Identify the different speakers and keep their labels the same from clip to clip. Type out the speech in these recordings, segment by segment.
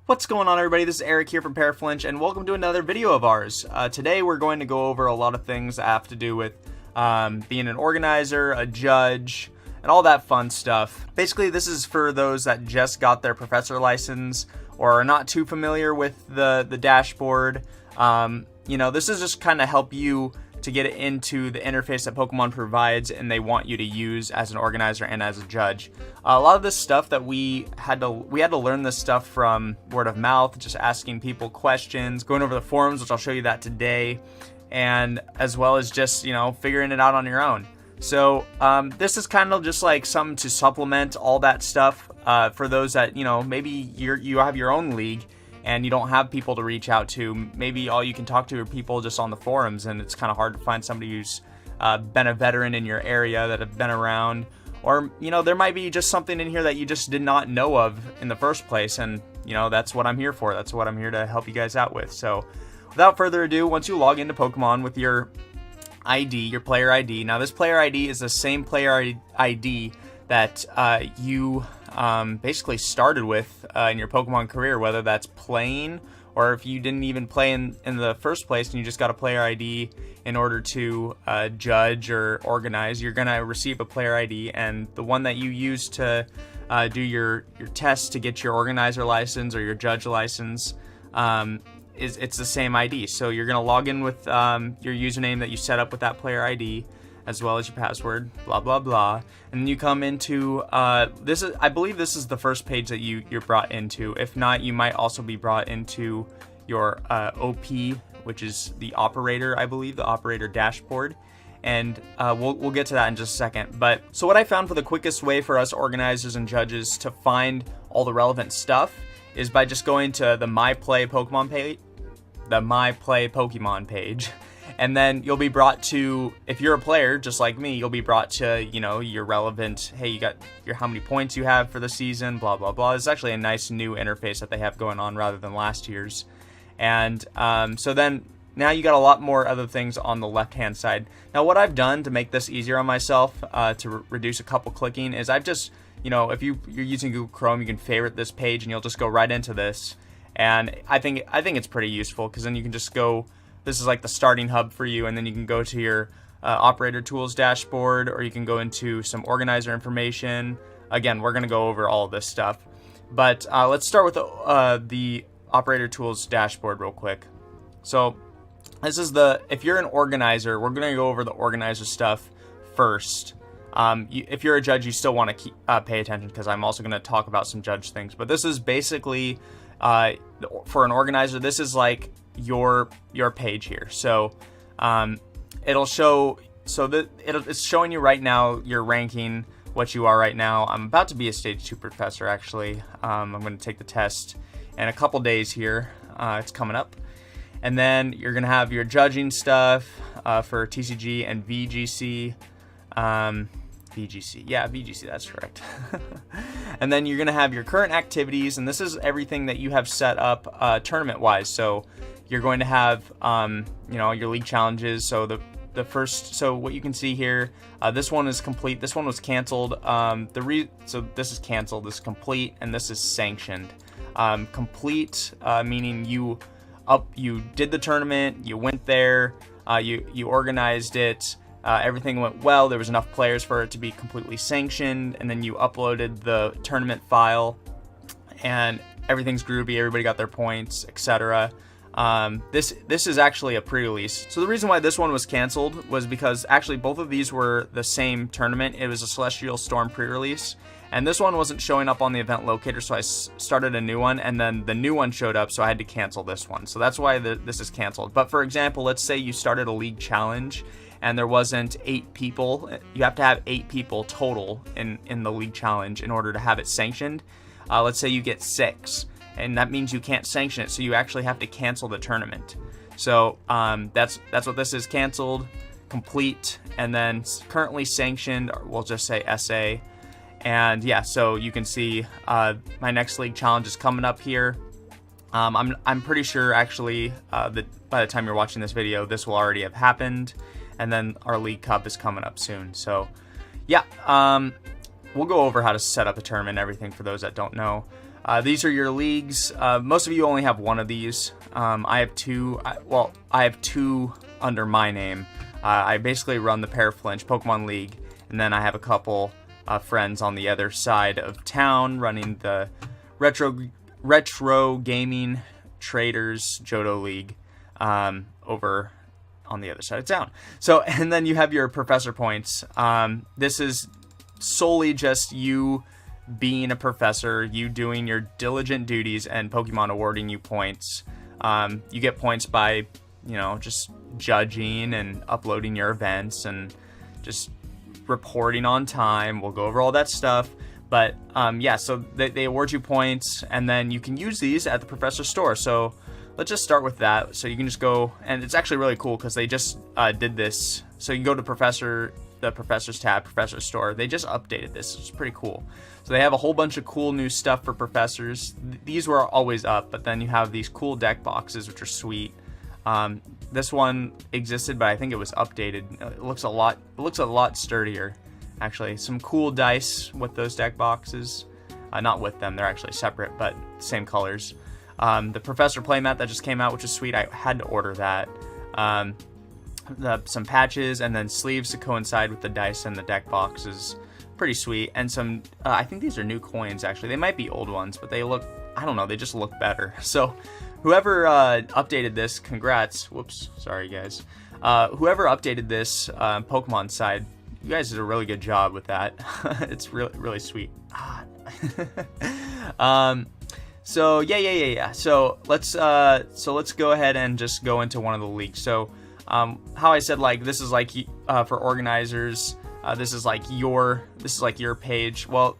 Speaker 1: What's going on, everybody? This is Eric here from ParaFlinch, and welcome to another video of ours. Today we're going to go over a lot of things that have to do with being an organizer, a judge, and all that fun stuff. Basically, this is for those that just got their professor license or are not too familiar with the dashboard. This is just kind of help you to get into the interface that Pokemon provides and they want you to use as an organizer and as a judge. A lot of this stuff that we had to learn this stuff from word of mouth, just asking people questions, going over the forums, which I'll show you that today, and as well as just, figuring it out on your own. So this is kind of just like something to supplement all that stuff for those that, maybe you have your own league and you don't have people to reach out to. Maybe all you can talk to are people just on the forums, and it's kind of hard to find somebody who's been a veteran in your area, that have been around. Or, there might be just something in here that you just did not know of in the first place, and, that's what I'm here for. That's what I'm here to help you guys out with. So, without further ado, once you log into Pokemon with your ID, your player ID, now this player ID is the same player ID that you basically started with in your Pokemon career, whether that's playing or if you didn't even play in the first place and you just got a player ID in order to judge or organize. You're going to receive a player ID, and the one that you use to do your test to get your organizer license or your judge license it's the same ID. So you're going to log in with your username that you set up with that player ID, as well as your password, blah blah blah, and then you come into I believe this is the first page that you're brought into. If not, you might also be brought into your OP, which is the operator, I believe, the operator dashboard, and we'll get to that in just a second. But so what I found for the quickest way for us organizers and judges to find all the relevant stuff is by just going to the My Play Pokemon page. And then you'll be brought to, if you're a player just like me, you'll be brought to, your relevant, hey, you got your how many points you have for the season, blah, blah, blah. It's actually a nice new interface that they have going on rather than last year's. And so then now you got a lot more other things on the left-hand side. Now, what I've done to make this easier on myself, to reduce a couple clicking, is I've just, if you're using Google Chrome, you can favorite this page and you'll just go right into this. And I think it's pretty useful, because then you can just go, this is like the starting hub for you, and then you can go to your operator tools dashboard, or you can go into some organizer information. Again, we're going to go over all of this stuff, but let's start with the operator tools dashboard real quick. So this is if you're an organizer, we're going to go over the organizer stuff first. If you're a judge, you still want to pay attention, because I'm also going to talk about some judge things. But this is basically, for an organizer, this is like your page here. So it'll show, it's showing you right now your ranking, what you are right now. I'm about to be a stage 2 professor, actually. I'm going to take the test in a couple days here. It's coming up. And then you're going to have your judging stuff for TCG and VGC. VGC, that's correct. And then you're going to have your current activities, and this is everything that you have set up tournament-wise. So you're going to have, your league challenges. So the first, so what you can see here, this one is complete. This one was canceled. So this is canceled. This is complete, and this is sanctioned. Complete meaning you did the tournament, you went there, you organized it. Everything went well. There was enough players for it to be completely sanctioned, and then you uploaded the tournament file, and everything's groovy. Everybody got their points, etc. This is actually a pre-release. So the reason why this one was canceled was because actually both of these were the same tournament. It was a Celestial Storm pre-release, and this one wasn't showing up on the event locator, so I started a new one, and then the new one showed up, so I had to cancel this one. So that's why this is canceled. But for example, let's say you started a league challenge and there wasn't 8 people. You have to have 8 people total in the league challenge in order to have it sanctioned. Let's say you get 6, and that means you can't sanction it, so you actually have to cancel the tournament. So that's what this is: canceled, complete, and then currently sanctioned, or we'll just say SA. And yeah, so you can see my next league challenge is coming up here. I'm pretty sure actually that by the time you're watching this video, this will already have happened. And then our League Cup is coming up soon. So, yeah, we'll go over how to set up a tournament and everything for those that don't know. These are your leagues. Most of you only have one of these. I have two. I have two under my name. I basically run the ParaFlinch Pokemon League, and then I have a couple friends on the other side of town running the Retro Gaming Traders Johto League over on the other side of town. So, and then you have your professor points. This is solely just you being a professor, you doing your diligent duties, and Pokemon awarding you points. You get points by, just judging and uploading your events and just reporting on time. We'll go over all that stuff. But yeah, so they award you points, and then you can use these at the professor store. So let's just start with that. So you can just go, and it's actually really cool because they just did this. So you go to the professor's tab, professor store. They just updated this. It's pretty cool. So they have a whole bunch of cool new stuff for professors. These were always up, but then you have these cool deck boxes, which are sweet. This one existed, but I think it was updated. It looks a lot sturdier, actually. Some cool dice with those deck boxes. Not with them, they're actually separate, but same colors. The professor playmat that just came out, which is sweet. I had to order that. Some patches and then sleeves to coincide with the dice and the deck boxes. Pretty sweet. And some, I think these are new coins actually. They might be old ones, but they look, I don't know, they just look better. So whoever updated this, congrats. Whoops, sorry guys. Whoever updated this Pokemon side, you guys did a really good job with that. It's really, really sweet. So yeah. So let's go ahead and just go into one of the leagues. So how I said, like, this is like for organizers. This is like your page. Well,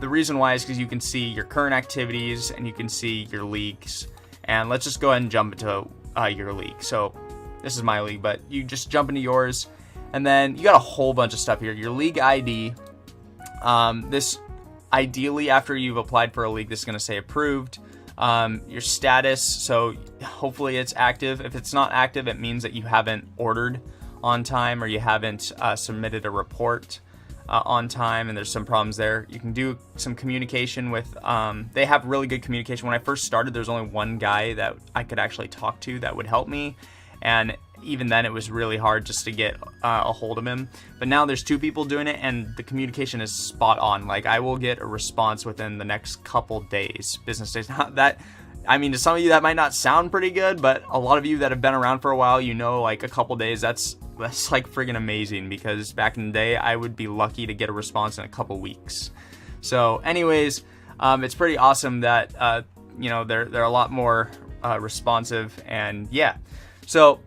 Speaker 1: the reason why is because you can see your current activities and you can see your leagues. And let's just go ahead and jump into your league. So this is my league, but you just jump into yours, and then you got a whole bunch of stuff here. Your league ID. This ideally after you've applied for a league, this is going to say approved. Your status. So hopefully it's active. If it's not active, it means that you haven't ordered on time or you haven't submitted a report on time, and there's some problems there. You can do some communication with, they have really good communication. When I first started, there's only one guy that I could actually talk to that would help me, and even then it was really hard just to get a hold of him. But now there's two people doing it, and the communication is spot on. Like, I will get a response within the next couple days, business days. That, I mean, to some of you that might not sound pretty good, but a lot of you that have been around for a while, like a couple days, that's like friggin' amazing, because back in the day I would be lucky to get a response in a couple weeks. So anyways, it's pretty awesome that they're a lot more responsive, and yeah. So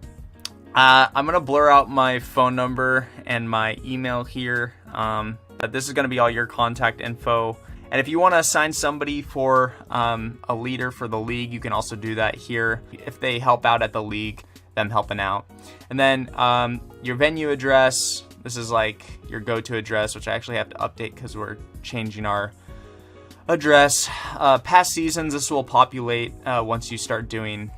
Speaker 1: I'm gonna blur out my phone number and my email here, but this is gonna be all your contact info. And if you want to assign somebody for a leader for the league, you can also do that here. If they help out at the league, them helping out. And then your venue address. This is like your go-to address, which I actually have to update because we're changing our address. Past seasons, this will populate once you start doing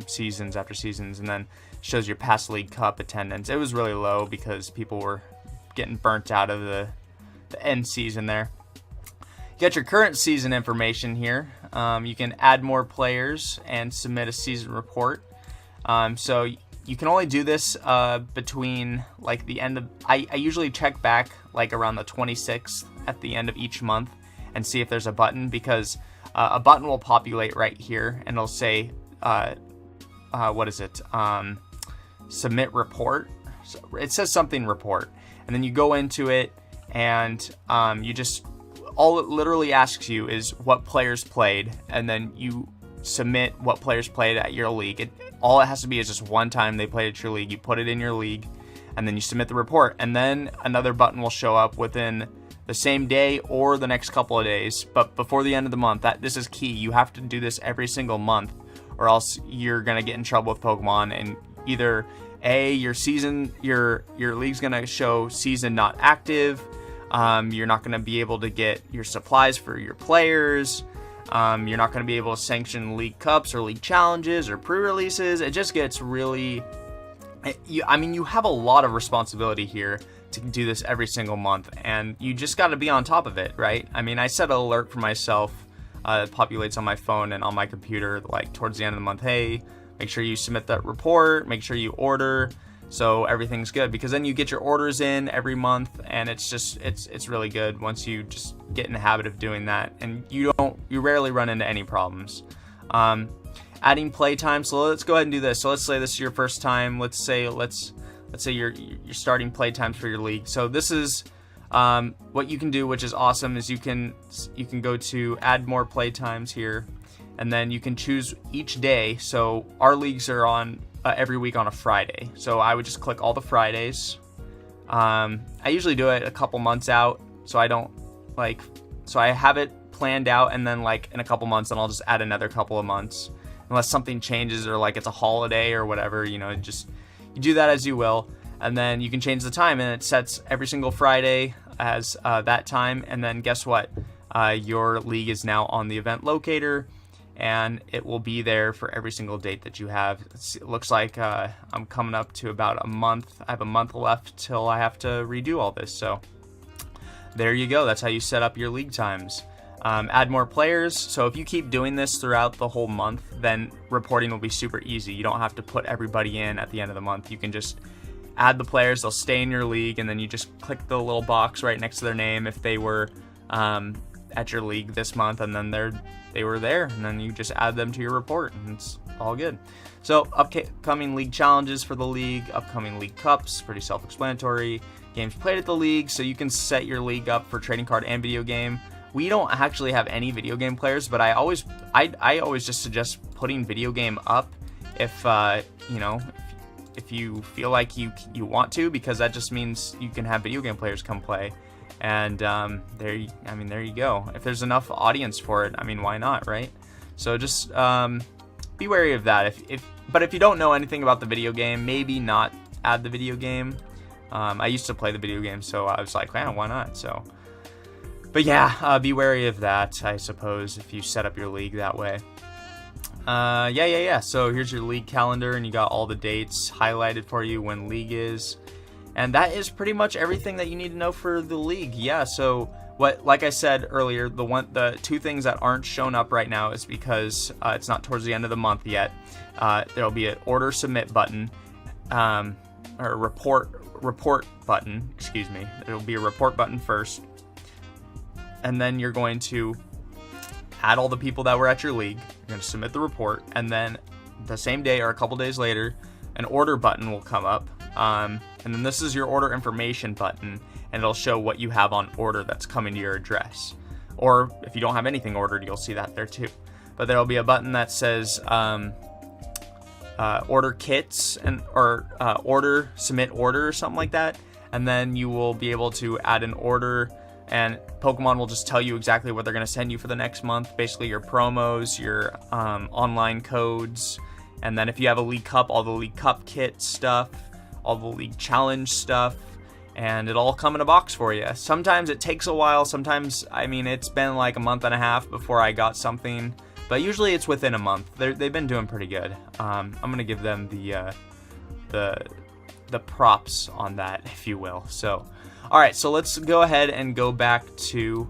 Speaker 1: seasons after seasons, and then shows your past League Cup attendance. It was really low because people were getting burnt out of the end season there. You got your current season information here. You can add more players and submit a season report. So you can only do this between like the end of, I usually check back like around the 26th at the end of each month and see if there's a button, because a button will populate right here and it'll say, what is it? Submit report. So it says something report, and then you go into it and you just, all it literally asks you is what players played, and then you submit what players played at your league. All it has to be is just one time they played at your league. You put it in your league, and then you submit the report, and then another button will show up within the same day or the next couple of days, but before the end of the month. This is key. You have to do this every single month, or else you're gonna get in trouble with Pokemon, and either your league's gonna show season not active. You're not going to be able to get your supplies for your players. You're not going to be able to sanction league cups or league challenges or pre-releases. It just gets really, you have a lot of responsibility here to do this every single month, and you just got to be on top of it, right? I mean, I set an alert for myself It populates on my phone and on my computer, like towards the end of the month. Hey, make sure you submit that report, make sure you order, so everything's good, because then you get your orders in every month, and it's really good once you just get in the habit of doing that, and you rarely run into any problems. Adding playtime. So let's go ahead and do this. So let's say this is your first time. Let's say you're starting playtimes for your league. So this is what you can do, which is awesome, is you can go to add more playtimes here, and then you can choose each day. So our leagues are on every week on a Friday. So I would just click all the Fridays. I usually do it a couple months out, so I don't so I have it planned out, and then like in a couple months, then I'll just add another couple of months, unless something changes or like it's a holiday or whatever, you do that as you will. And then you can change the time, and it sets every single Friday as that time. And then guess what? Your league is now on the event locator, and it will be there for every single date that you have. It looks like I'm coming up to about a month. I have a month left till I have to redo all this. So there you go. That's how you set up your league times. Add more players. So if you keep doing this throughout the whole month, then reporting will be super easy. You don't have to put everybody in at the end of the month. You can just add the players, they'll stay in your league, and then you just click the little box right next to their name if they were at your league this month, and then they were there, and then you just add them to your report, and it's all good. So upcoming league challenges for the league, upcoming league cups, pretty self-explanatory. Games played at the league, so you can set your league up for trading card and video game. We don't actually have any video game players, but I always just suggest putting video game up if if you feel like you want to, because that just means you can have video game players come play. And there you go. If there's enough audience for it, why not, right? So just be wary of that. But if you don't know anything about the video game, maybe not add the video game. I used to play the video game, so I was like, man, why not? So. But yeah, be wary of that, I suppose, if you set up your league that way. Yeah. So here's your league calendar, and you got all the dates highlighted for you when league is. And that is pretty much everything that you need to know for the league. Yeah, so like I said earlier, the two things that aren't shown up right now is because it's not towards the end of the month yet. There'll be an order submit button, or report button, excuse me. There'll be a report button first. And then you're going to add all the people that were at your league. You're going to submit the report, and then the same day or a couple days later, an order button will come up. And then this is your order information button, and it'll show what you have on order that's coming to your address. Or if you don't have anything ordered, you'll see that there too. But there'll be a button that says order kits or order, submit order, or something like that. And then you will be able to add an order, and Pokemon will just tell you exactly what they're going to send you for the next month. Basically your promos, your online codes, and then if you have a League Cup, all the League Cup kit stuff, all the League Challenge stuff, and it'll all come in a box for you. Sometimes it takes a while. Sometimes, it's been like a month and a half before I got something, but usually it's within a month. They've been doing pretty good. I'm going to give them the props on that, if you will. So, all right, so let's go ahead and go back to,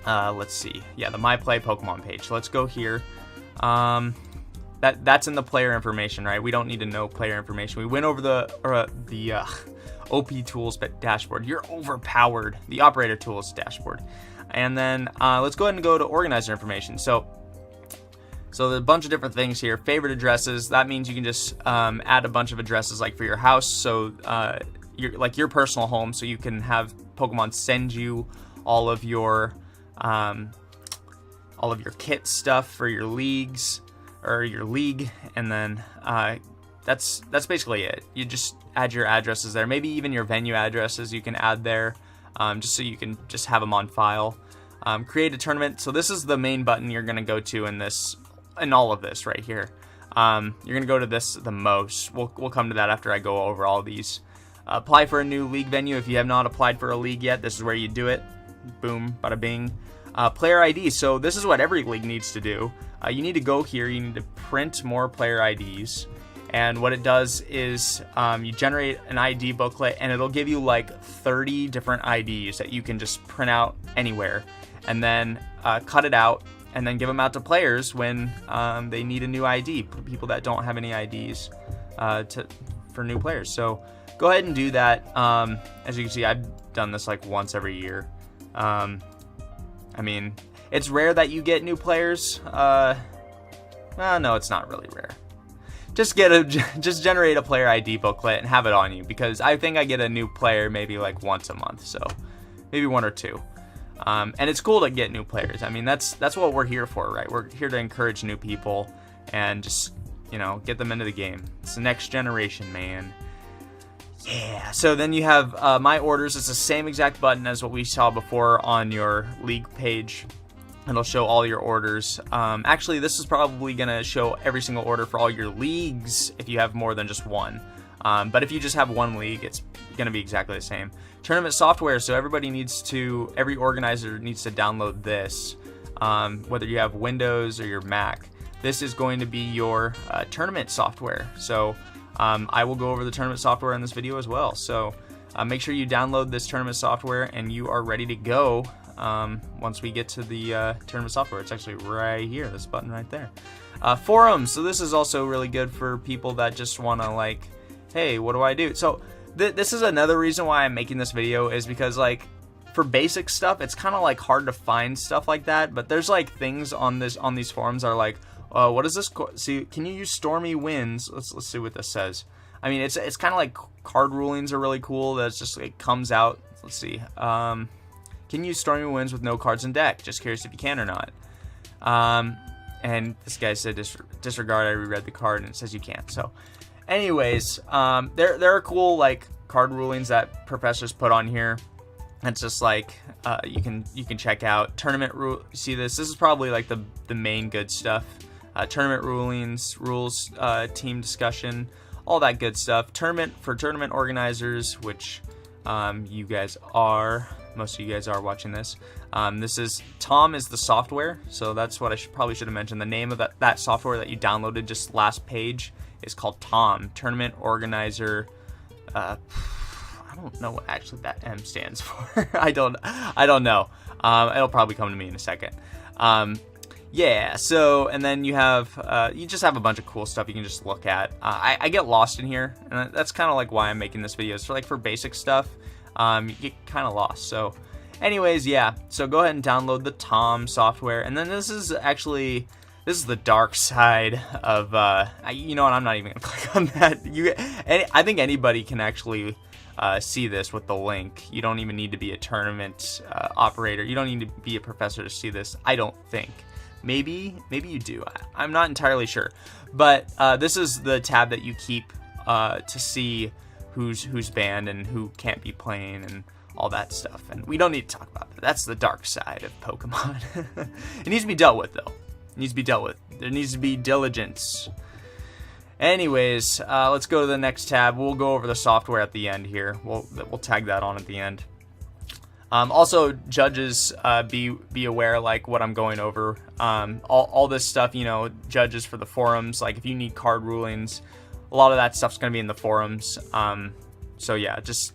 Speaker 1: let's see. Yeah, the My Play Pokemon page. So let's go here. That's in the player information, right? We don't need to know player information. We went over the OP tools dashboard. You're overpowered. The operator tools dashboard. And then let's go ahead and go to organizer information. So there's a bunch of different things here. Favorite addresses. That means you can just add a bunch of addresses like for your house. So your personal home. So you can have Pokemon send you all of your kit stuff for your leagues or your league, and then that's basically it. You just add your addresses there. Maybe even your venue addresses you can add there, just so you can just have them on file. Create a tournament. So this is the main button you're going to go to in all of this right here. You're going to go to this the most. We'll come to that after I go over all these. Apply for a new league venue. If you have not applied for a league yet, this is where you do it. Boom, bada bing. Player ID. So this is what every league needs to do. You need to go here. You need to print more player IDs. And what it does is you generate an ID booklet, and it'll give you like 30 different IDs that you can just print out anywhere. and then cut it out and then give them out to players when they need a new ID, people that don't have any IDs for new players. So go ahead and do that. As you can see, I've done this like once every year. I mean, it's rare that you get new players. Well, no, it's not really rare. Just generate a player ID booklet and have it on you, because I think I get a new player maybe like once a month, so maybe 1 or 2. And it's cool to get new players. I mean, that's what we're here for, right? We're here to encourage new people and just, you know, get them into the game. It's the next generation, man. Yeah. So then you have my orders. It's the same exact button as what we saw before on your league page. It'll show all your orders. Actually, this is probably going to show every single order for all your leagues if you have more than just one. But if you just have one league, it's going to be exactly the same. Tournament software, so every organizer needs to download this, whether you have Windows or your Mac. This is going to be your tournament software. So I will go over the tournament software in this video as well. So make sure you download this tournament software and you are ready to go. Once we get to the tournament software. It's actually right here, this button right there. Forums, so this is also really good for people that just want to like, hey, what do I do? So this is another reason why I'm making this video, is because like for basic stuff, it's kind of like hard to find stuff like that, but there's like things on these forums are like, what is this? See, can you use Stormy Winds? Let's see what this says. I mean, it's kind of like card rulings are really cool. That's just, it comes out. Let's see. Can use Stormy Winds with no cards in deck. Just curious if you can or not. And this guy said disregard. I reread the card and it says you can't. So, anyways, there are cool like card rulings that professors put on here. It's just like you can check out tournament rule. See this? This is probably like the main good stuff. Tournament rules, team discussion, all that good stuff. Tournament for tournament organizers, which you guys are. Most of you guys are watching this. This is Tom is the software, so that's what I probably should have mentioned. The name of that software that you downloaded just last page is called Tom, Tournament Organizer. I don't know what actually that M stands for. I don't know. It'll probably come to me in a second. Yeah. So and then you have you just have a bunch of cool stuff you can just look at. I get lost in here, and that's kind of like why I'm making this video. So like for basic stuff. You get kind of lost. So anyways, yeah, so go ahead and download the Tom software, and then this is the dark side of you know what, I'm not even gonna click on that. I think anybody can actually see this with the link. You don't even need to be a tournament operator. You don't need to be a professor to see this, I don't think. Maybe you do. I'm not entirely sure, but this is the tab that you keep to see who's banned and who can't be playing and all that stuff. And we don't need to talk about that. That's the dark side of Pokemon. It needs to be dealt with, though. It needs to be dealt with. There needs to be diligence. Anyways, let's go to the next tab. We'll go over the software at the end here. We'll tag that on at the end. Also, judges, be aware, like what I'm going over. All this stuff, you know, judges for the forums. Like if you need card rulings, a lot of that stuff's going to be in the forums. So yeah, this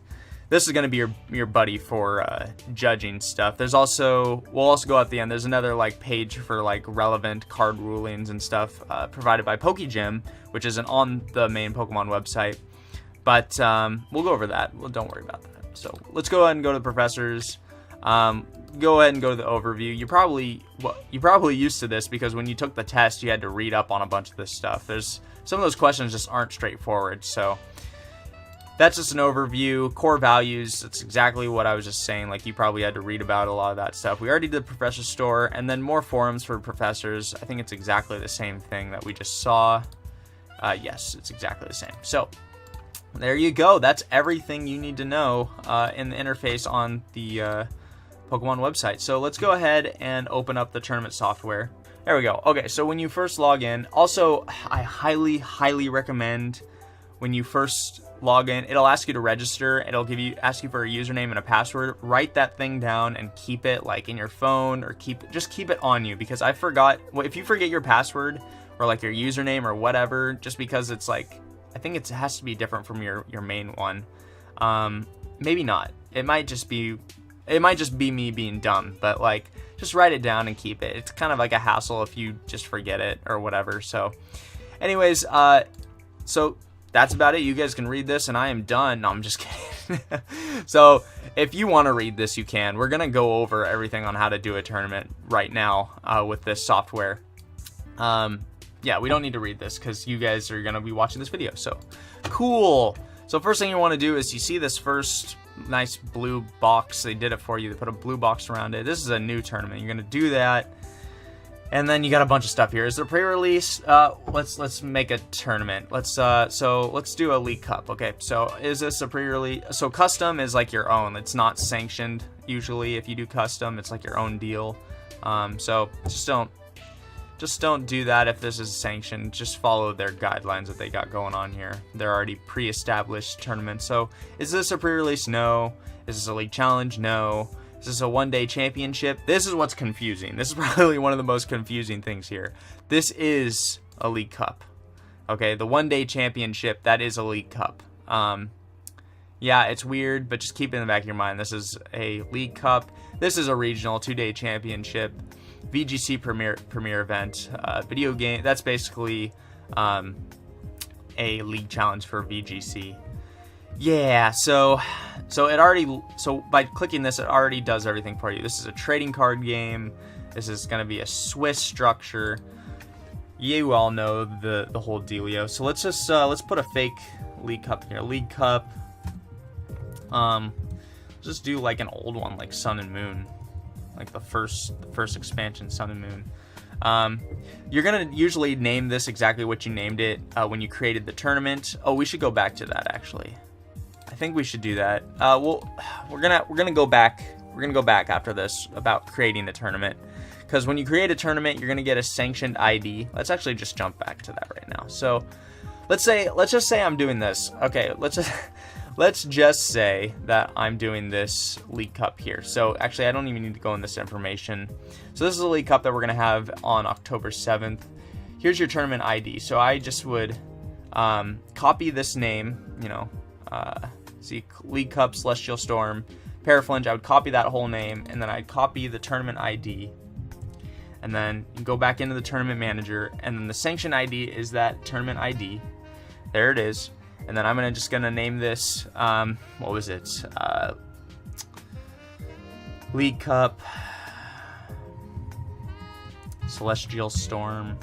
Speaker 1: is going to be your buddy for judging stuff. We'll also go at the end. There's another like page for like relevant card rulings and stuff provided by PokeGym, which isn't on the main Pokemon website. But we'll go over that. Well, don't worry about that. So let's go ahead and go to the professors. Go ahead and go to the overview. You're probably used to this because when you took the test, you had to read up on a bunch of this stuff. Some of those questions just aren't straightforward. So that's just an overview. Core values, that's exactly what I was just saying. Like you probably had to read about a lot of that stuff. We already did the professor store, and then more forums for professors. I think it's exactly the same thing that we just saw. Yes, it's exactly the same. So there you go. That's everything you need to know in the interface on the Pokemon website. So let's go ahead and open up the tournament software. There we go. Okay, so when you first log in, also I highly recommend when you first log in, it'll ask you to register. It'll ask you for a username and a password. Write that thing down and keep it like in your phone, or just keep it on you, because I forgot. Well, if you forget your password or like your username or whatever, just because it's like, I think it has to be different from your main one. Maybe not. It might just be It might just be me being dumb, but like, just write it down and keep it. It's kind of like a hassle if you just forget it or whatever. So anyways, so that's about it. You guys can read this and I am done. No, I'm just kidding. So if you want to read this, you can. We're going to go over everything on how to do a tournament right now with this software. Yeah, we don't need to read this because you guys are going to be watching this video. So cool. So first thing you want to do is you see this first nice blue box. They did it for you. They put a blue box around it. This is a new tournament. You're going to do that. And then you got a bunch of stuff here. Is there pre-release? Let's make a tournament. Let's do a League Cup. Okay, so is this a pre-release? So custom is like your own. It's not sanctioned usually. If you do custom, it's like your own deal. So just don't do that if this is sanctioned. Just follow their guidelines that they got going on here. They're already pre-established tournaments. So is this a pre-release? No. Is this a league challenge? No. Is this a one-day championship? This is what's confusing. This is probably one of the most confusing things here. This is a League Cup. Okay, the one-day championship, that is a League Cup. Yeah, it's weird, but just keep it in the back of your mind. This is a League Cup. This is a regional 2-day championship. VGC premier event. Video game, that's basically a league challenge for VGC. Yeah, so by clicking this, it already does everything for you. This is a trading card game. This is going to be a Swiss structure. You all know the whole dealio. So let's just let's put a fake League Cup in here. League Cup. Just do like an old one, like Sun and Moon, like the first expansion, Sun and Moon. You're gonna usually name this exactly what you named it when you created the tournament. Oh, we should go back to that actually. I think we should do that. We're gonna go back. We're gonna go back after this about creating the tournament, because when you create a tournament, you're gonna get a sanctioned ID. Let's actually just jump back to that right now. So let's just say I'm doing this. Okay, let's just say that I'm doing this League Cup here. So actually, I don't even need to go in this information. So this is a League Cup that we're gonna have on October 7th. Here's your tournament ID. So I just would copy this name, you know. See, League Cup, Celestial Storm, ParaFlinch. I would copy that whole name, and then I'd copy the tournament ID, and then you go back into the tournament manager, and then the sanction ID is that tournament ID. There it is. And then I'm just gonna name this. What was it? League Cup, Celestial Storm,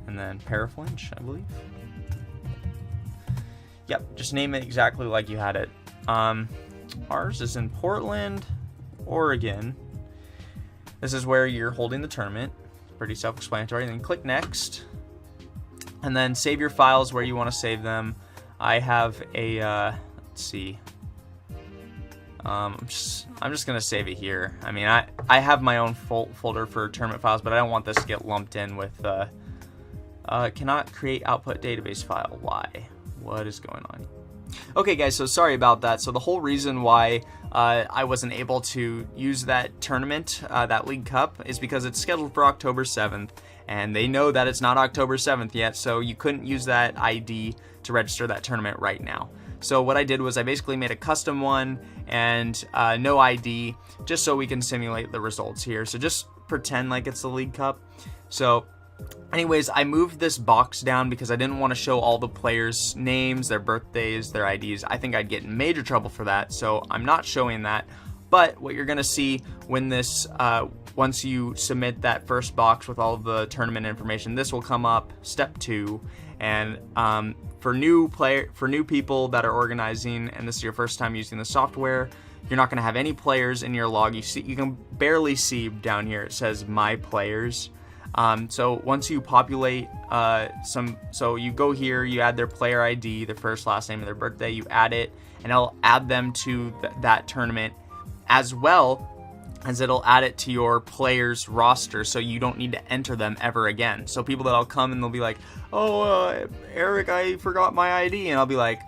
Speaker 1: and then ParaFlinch, I believe. Yep, just name it exactly like you had it. Ours is in Portland, Oregon. This is where you're holding the tournament. Pretty self-explanatory. And then click Next. And then save your files where you want to save them. I have a, let's see. I'm just going to save it here. I mean, I have my own folder for tournament files, but I don't want this to get lumped in with, cannot create output database file. Why? What is going on? Okay guys, so sorry about that. So the whole reason why I wasn't able to use that tournament, that League Cup, is because it's scheduled for October 7th, and they know that it's not October 7th yet, so you couldn't use that ID to register that tournament right now. So what I did was I basically made a custom one and no ID, just so we can simulate the results here. So just pretend like it's the League Cup. So anyways, I moved this box down because I didn't want to show all the players' names, their birthdays, their IDs. I think I'd get in major trouble for that, so I'm not showing that. But what you're going to see when this, once you submit that first box with all of the tournament information, this will come up, step 2. And for new people that are organizing, and this is your first time using the software, you're not going to have any players in your log. You can barely see down here, it says My Players. So once you populate so you go here, you add their player ID, their first, last name, and their birthday, you add it, and it'll add them to that tournament, as well as it'll add it to your players roster, so you don't need to enter them ever again. So people that'll come and they'll be like, oh, Eric, I forgot my ID, and I'll be like,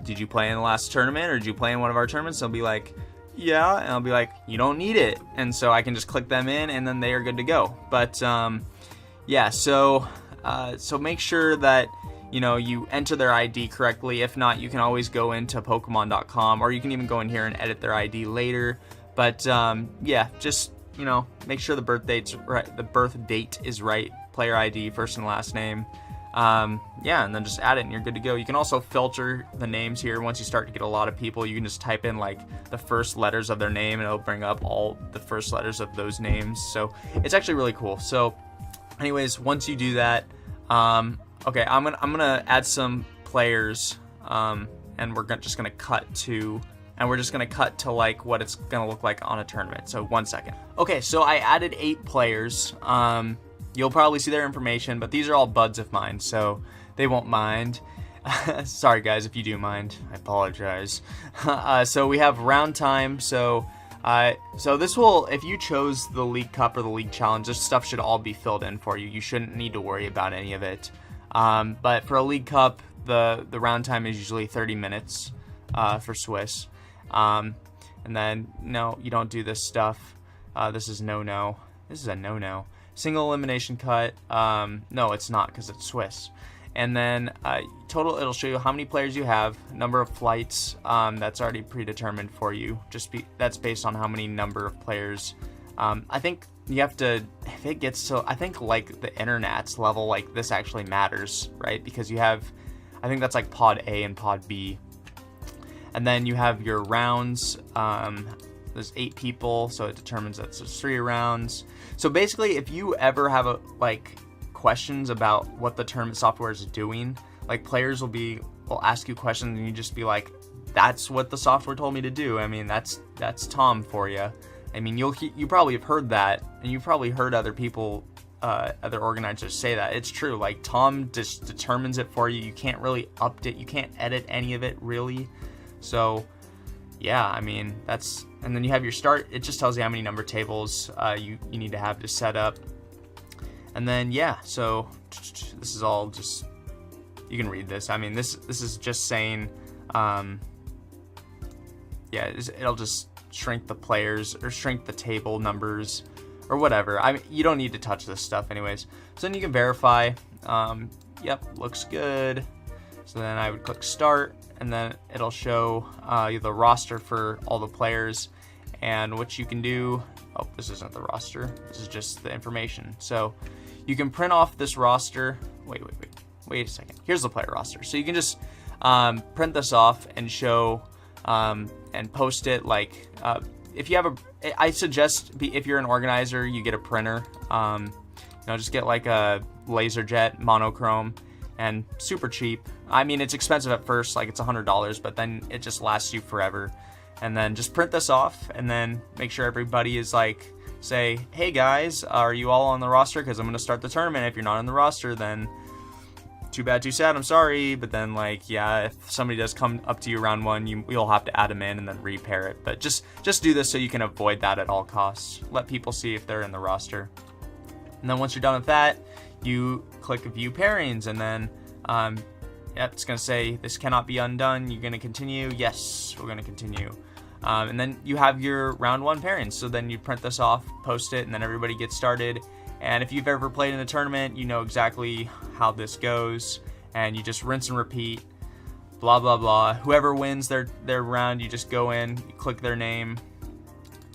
Speaker 1: did you play in the last tournament, or did you play in one of our tournaments? They'll be like, yeah, and I'll be like, you don't need it, and so I can just click them in, and then they are good to go. But yeah, so make sure that you know, you enter their ID correctly. If not, you can always go into Pokemon.com, or you can even go in here and edit their ID later. But yeah, just, you know, make sure the birth date's right. The birth date is right. Player ID, first and last name. Yeah, and then just add it and you're good to go. You can also filter the names here. Once you start to get a lot of people, you can just type in like the first letters of their name and it'll bring up all the first letters of those names. So it's actually really cool. So anyways, once you do that, okay, I'm gonna add some players, and we're just gonna cut to like what it's gonna look like on a tournament. So 1 second. Okay, so I added 8 players. You'll probably see their information, but these are all buds of mine, so they won't mind. Sorry guys if you do mind, I apologize. So we have round time. So this will, if you chose the League Cup or the League Challenge, this stuff should all be filled in for you. You shouldn't need to worry about any of it. But for a League Cup, the round time is usually 30 minutes for Swiss. And then, no, you don't do this stuff. This is no-no. This is a no-no. Single elimination cut. No, it's not, because it's Swiss. And then total, it'll show you how many players you have, number of flights. That's already predetermined for you. That's based on how many number of players. I think you have to, if it gets to, I think like the internet's level, like this actually matters, right? Because you have, I think that's like pod A and pod B. And then you have your rounds. There's 8 people, so it determines that there's 3 rounds. So basically, if you ever have questions about what the tournament software is doing, like players will ask you questions, and you just be like, "That's what the software told me to do." I mean, that's Tom for you. I mean, you probably have heard that, and you've probably heard other people, other organizers say that. It's true. Like Tom just determines it for you. You can't really update. You can't edit any of it really. So yeah, I mean, that's, and then you have your start. It just tells you how many number tables you need to have to set up. And then yeah, so this is all just, you can read this. I mean, this is just saying, yeah, it'll just shrink the players or shrink the table numbers or whatever. I mean, you don't need to touch this stuff anyways. So then you can verify. Yep, looks good. So then I would click start, and then it'll show the roster for all the players. And what you can do, oh, this isn't the roster, this is just the information. So you can print off this roster. Wait a second. Here's the player roster. So you can just print this off and show and post it. Like if you have I suggest if you're an organizer, you get a printer. You know, just get like a LaserJet monochrome, and super cheap. I mean, it's expensive at first, like it's $100, but then it just lasts you forever. And then just print this off, and then make sure everybody is like, say, "Hey guys, are you all on the roster? Because I'm going to start the tournament. If you're not on the roster, then too bad, too sad, I'm sorry." But then, like, yeah, if somebody does come up to you round 1, you'll have to add them in and then repair it. But just do this so you can avoid that at all costs. Let people see if they're in the roster. And then once you're done with that, you click View Pairings, and then yep, it's going to say this cannot be undone. You're going to continue. Yes, we're going to continue. And then you have your round 1 pairings. So then you print this off, post it, and then everybody gets started. And if you've ever played in a tournament, you know exactly how this goes. And you just rinse and repeat, blah, blah, blah. Whoever wins their round, you just go in, you click their name,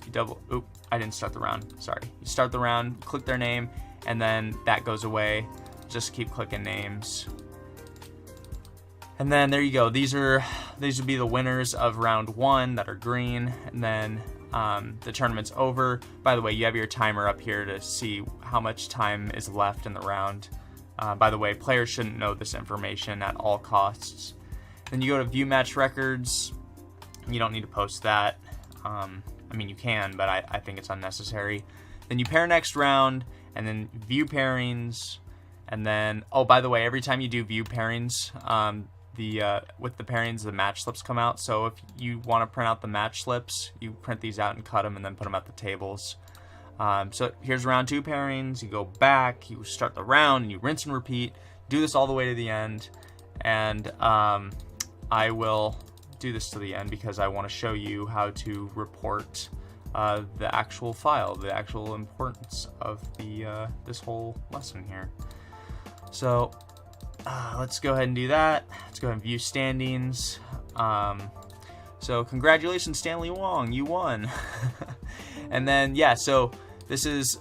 Speaker 1: you oop, I didn't start the round, sorry. You start the round, click their name, and then that goes away. Just keep clicking names. And then there you go. These would be the winners of round 1 that are green, and then the tournament's over. By the way, you have your timer up here to see how much time is left in the round. By the way, players shouldn't know this information at all costs. Then you go to View Match Records. You don't need to post that. I mean, you can, but I think it's unnecessary. Then you pair next round, and then View Pairings, and then, oh, by the way, every time you do View Pairings, with the pairings, the match slips come out. So if you want to print out the match slips, you print these out and cut them and then put them at the tables. So here's round 2 pairings. You go back, you start the round, and you rinse and repeat. Do this all the way to the end, and I will do this to the end because I want to show you how to report the actual file, the actual importance of the this whole lesson here. So let's go ahead and do that. Let's go ahead and view standings. So congratulations, Stanley Wong, you won. And then, yeah, so this is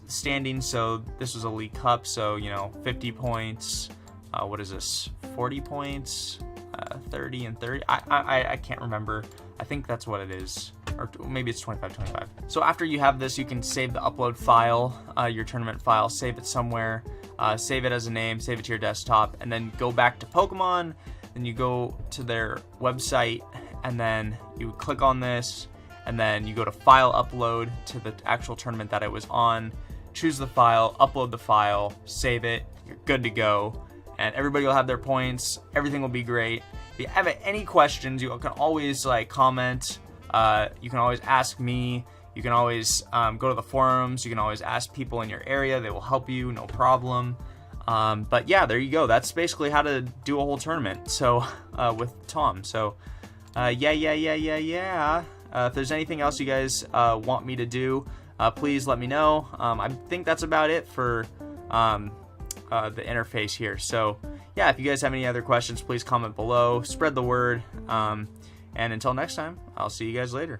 Speaker 1: standings. So this was a League Cup, so, you know, 50 points. What is this? 40 points, 30 and 30. I can't remember. I think that's what it is. Or maybe it's 25. So after you have this, you can save the upload file, your tournament file, save it somewhere, save it as a name, save it to your desktop, and then go back to Pokemon. Then you go to their website, and then you click on this, and then you go to file upload to the actual tournament that it was on, choose the file, upload the file, save it, you're good to go, and everybody will have their points, everything will be great. If you have any questions, you can always comment, you can always ask me, you can always go to the forums, you can always ask people in your area, they will help you, no problem. But yeah, there you go, that's basically how to do a whole tournament, so with Tom. So yeah. If there's anything else you guys want me to do, please let me know. I think that's about it for the interface here. So yeah, if you guys have any other questions, please comment below, spread the word, and until next time, I'll see you guys later.